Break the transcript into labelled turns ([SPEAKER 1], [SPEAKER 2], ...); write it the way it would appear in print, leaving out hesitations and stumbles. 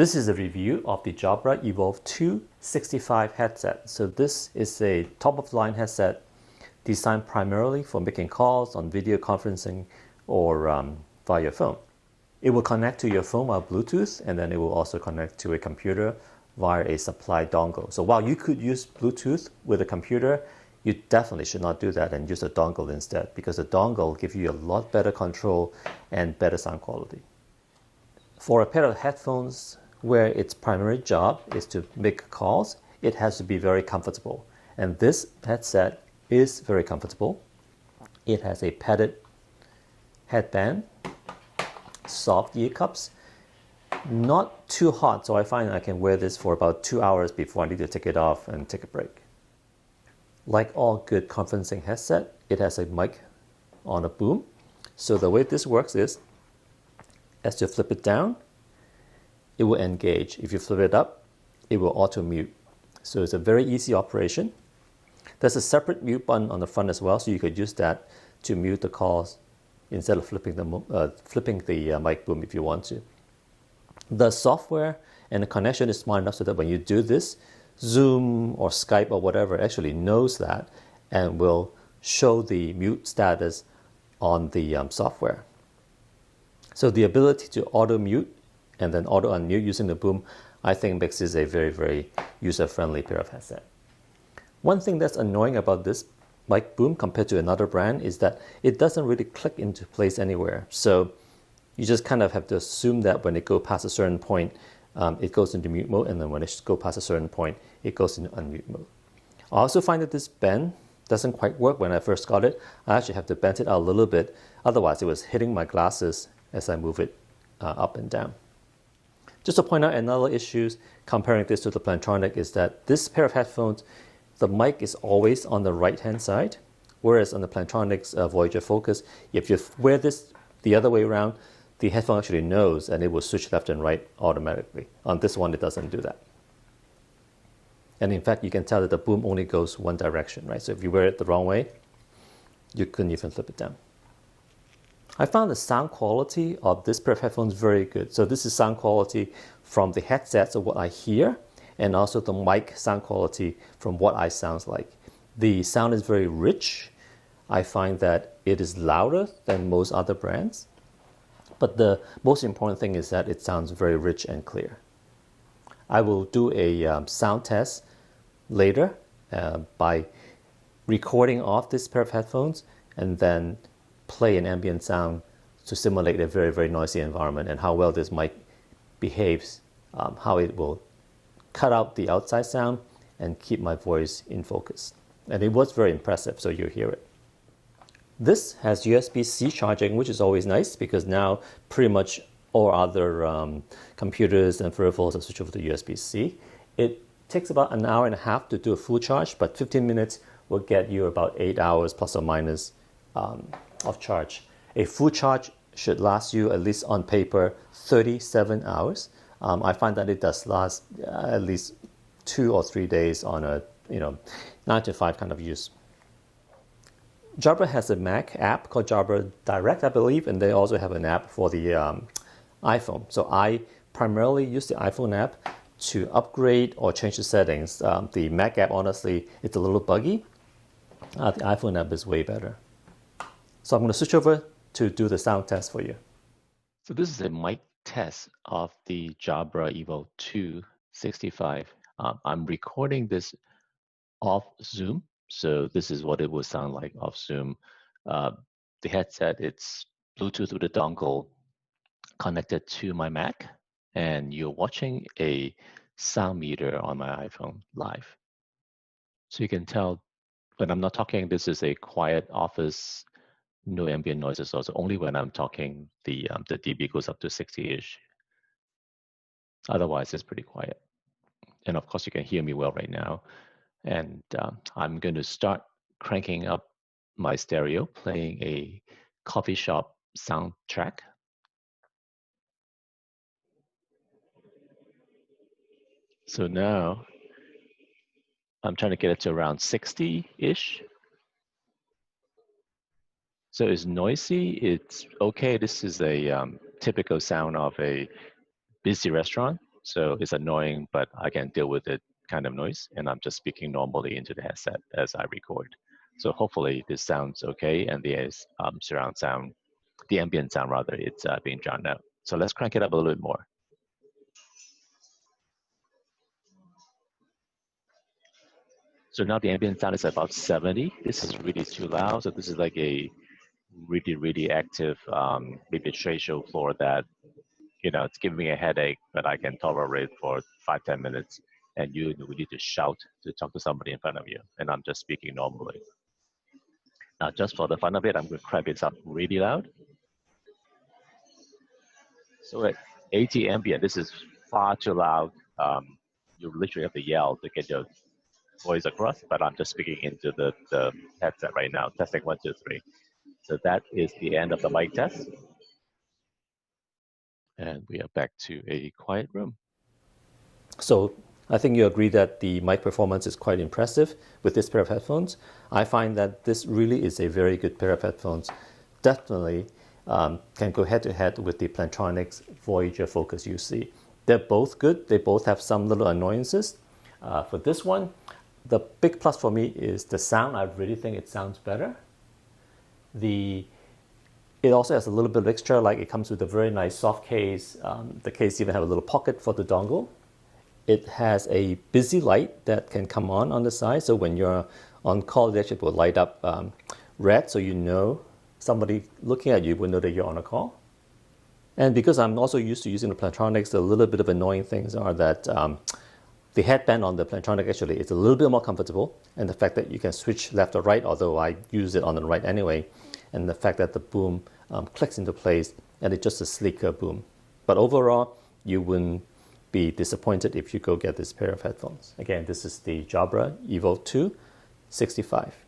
[SPEAKER 1] This is a review of the Jabra Evolve2 65 headset. So this is a top-of-the-line headset designed primarily for making calls on video conferencing or via your phone. It will connect to your phone via Bluetooth, and then it will also connect to a computer via a supply dongle. So while you could use Bluetooth with a computer, you definitely should not do that and use a dongle instead, because the dongle gives you a lot better control and better sound quality. For a pair of headphones where its primary job is to make calls, it has to be very comfortable. And this headset is very comfortable. It has a padded headband, soft ear cups, not too hot, so I find I can wear this for about 2 hours before I need to take it off and take a break. Like all good conferencing headset, it has a mic on a boom. So the way this works is, as you flip it down, it will engage. If you flip it up, it will auto mute. So it's a very easy operation. There's a separate mute button on the front as well, so you could use that to mute the calls instead of flipping the mic boom if you want to. The software and the connection is smart enough so that when you do this, Zoom or Skype or whatever actually knows that and will show the mute status on the software. So the ability to auto mute and then auto unmute using the boom, I think makes this a very, very user-friendly pair of headset. One thing that's annoying about this mic boom compared to another brand is that it doesn't really click into place anywhere. So you just kind of have to assume that when it goes past a certain point, it goes into mute mode, and then when it goes past a certain point, it goes into unmute mode. I also find that this bend doesn't quite work when I first got it. I actually have to bend it out a little bit, otherwise it was hitting my glasses as I move it up and down. Just to point out another issue comparing this to the Plantronic is that this pair of headphones, the mic is always on the right-hand side, whereas on the Plantronic's Voyager Focus, if you wear this the other way around, the headphone actually knows and it will switch left and right automatically. On this one, it doesn't do that. And in fact, you can tell that the boom only goes one direction, right? So if you wear it the wrong way, you couldn't even flip it down. I found the sound quality of this pair of headphones very good. So this is sound quality from the headset, so what I hear, and also the mic sound quality from what I sound like. The sound is very rich. I find that it is louder than most other brands. But the most important thing is that it sounds very rich and clear. I will do a sound test later by recording off this pair of headphones and then play an ambient sound to simulate a very, very noisy environment and how well this mic behaves, how it will cut out the outside sound and keep my voice in focus. And it was very impressive, so you'll hear it. This has USB-C charging, which is always nice because now pretty much all other computers and peripherals are switched over to USB-C. It takes about an hour and a half to do a full charge, but 15 minutes will get you about 8 hours plus or minus of charge. A full charge should last you, at least on paper, 37 hours. I find that it does last at least 2 or 3 days on a 9 to 5 kind of use. Jabra has a Mac app called Jabra Direct, I believe, and they also have an app for the iPhone. So I primarily use the iPhone app to upgrade or change the settings. The Mac app, honestly, it's a little buggy. The iPhone app is way better. So I'm going to switch over to do the sound test for you. So this is a mic test of the Jabra Evolve2 65. I'm recording this off Zoom. So this is what it will sound like off Zoom. The headset, it's Bluetooth with a dongle connected to my Mac, and you're watching a sound meter on my iPhone live. So you can tell when I'm not talking, this is a quiet office, no ambient noises. Also, only when I'm talking, the dB goes up to 60-ish. Otherwise, it's pretty quiet. And of course, you can hear me well right now. And I'm going to start cranking up my stereo, playing a coffee shop soundtrack. So now I'm trying to get it to around 60-ish. So it's noisy, it's okay. This is a typical sound of a busy restaurant.
[SPEAKER 2] So it's annoying, but I can deal with it kind of noise, and I'm just speaking normally into the headset as I record. So hopefully this sounds okay, and the surround sound, the ambient sound rather, it's being drowned out. So let's crank it up a little bit more. So now the ambient sound is about 70. This is really too loud. So this is like a really, really active, maybe a trade show floor that, it's giving me a headache, but I can tolerate for 5-10 minutes. And you need to shout to talk to somebody in front of you. And I'm just speaking normally. Now, just for the fun of it, I'm going to crank this up really loud. So at 80 ambient, this is far too loud. You literally have to yell to get your voice across, but I'm just speaking into the headset right now. Testing 1, 2, 3. So that is the end of the mic test. And we are back to a quiet room.
[SPEAKER 1] So I think you agree that the mic performance is quite impressive with this pair of headphones. I find that this really is a very good pair of headphones. Definitely can go head to head with the Plantronics Voyager Focus UC. They're both good. They both have some little annoyances. For this one, the big plus for me is the sound. I really think it sounds better. It also has a little bit of extra, like it comes with a very nice soft case. The case even have a little pocket for the dongle. It has a busy light that can come on the side. So when you're on call, it actually will light up red, so you know somebody looking at you will know that you're on a call. And because I'm also used to using the Plantronics, a little bit of annoying things are that the headband on the Plantronic actually is a little bit more comfortable, and the fact that you can switch left or right, although I use it on the right anyway, and the fact that the boom clicks into place and it's just a sleeker boom. But overall, you wouldn't be disappointed if you go get this pair of headphones. Again, this is the Jabra Evolve2 65.